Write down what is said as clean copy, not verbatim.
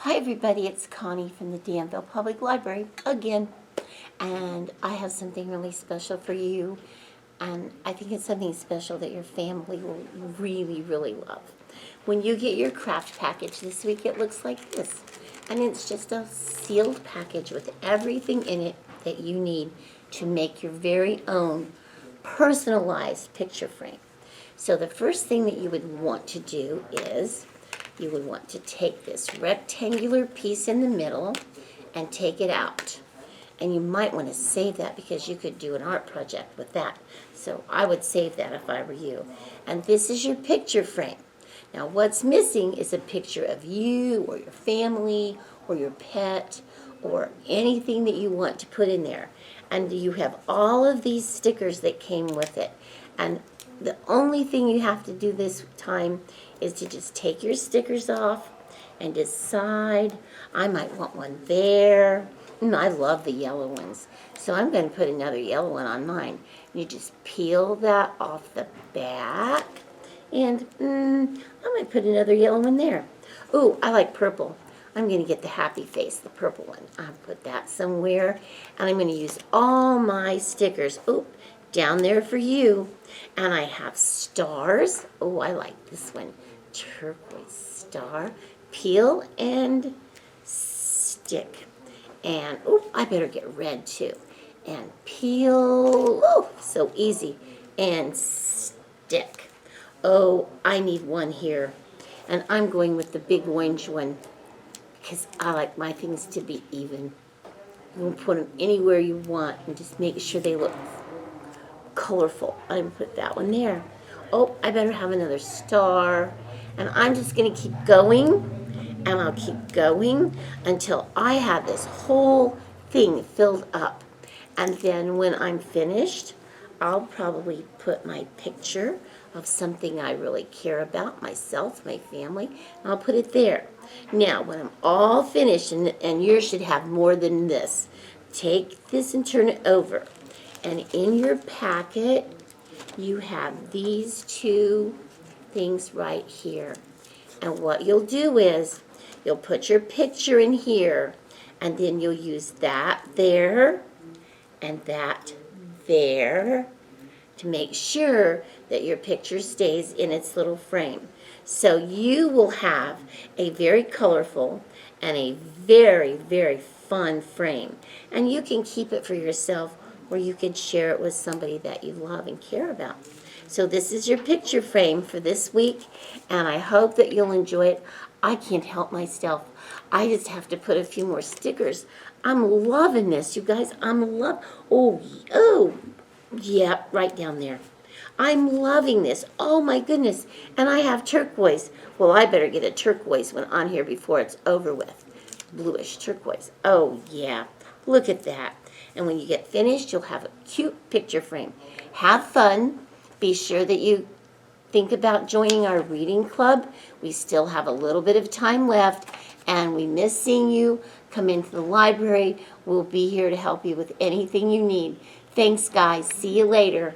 Hi everybody, it's Connie from the Danville Public Library again, and I have something really special for you, and I think it's something special that your family will really love. When you get your craft package this week, it looks like this, and it's just a sealed package with everything in it that you need to make your very own personalized picture frame. So the first thing that you would want to do is you would want to take this rectangular piece in the middle and take it out. And you might want to save that because you could do an art project with that. So I would save that if I were you. And this is your picture frame. Now what's missing is a picture of you or your family or your pet or anything that you want to put in there. And you have all of these stickers that came with it. And the only thing you have to do this time is to just take your stickers off and decide. I might want one there. I love the yellow ones. So I'm going to put another yellow one on mine. You just peel that off the back. And I might put another yellow one there. Ooh, I like purple. I'm going to get the happy face, the purple one. I'll put that somewhere. And I'm going to use all my stickers. Ooh, down there for you. And I have stars. Oh, I like this one. Turquoise star. Peel and stick. And, oh, I better get red too. And peel. Oh, so easy. And stick. Oh, I need one here. And I'm going with the big orange one because I like my things to be even. You can put them anywhere you want and just make sure they look colorful. I'm going to put that one there. Oh, I better have another star. And I'm just going to keep going, and I'll keep going until I have this whole thing filled up. And then when I'm finished, I'll probably put my picture of something I really care about, myself, my family, and I'll put it there. Now, when I'm all finished, and yours should have more than this, take this and turn it over. And in your packet, you have these two things right here. And what you'll do is, you'll put your picture in here, and then you'll use that there, and that there, to make sure that your picture stays in its little frame. So you will have a very colorful and a very fun frame. And you can keep it for yourself, or you can share it with somebody that you love and care about. So this is your picture frame for this week, and I hope that you'll enjoy it. I can't help myself. I just have to put a few more stickers. I'm loving this, you guys. Oh, yeah, right down there. I'm loving this. Oh, my goodness. And I have turquoise. Well, I better get a turquoise one on here before it's over with. Bluish turquoise. Oh, yeah. Look at that. And when you get finished, you'll have a cute picture frame. Have fun. Be sure that you think about joining our reading club. We still have a little bit of time left, and we miss seeing you. Come into the library. We'll be here to help you with anything you need. Thanks, guys. See you later.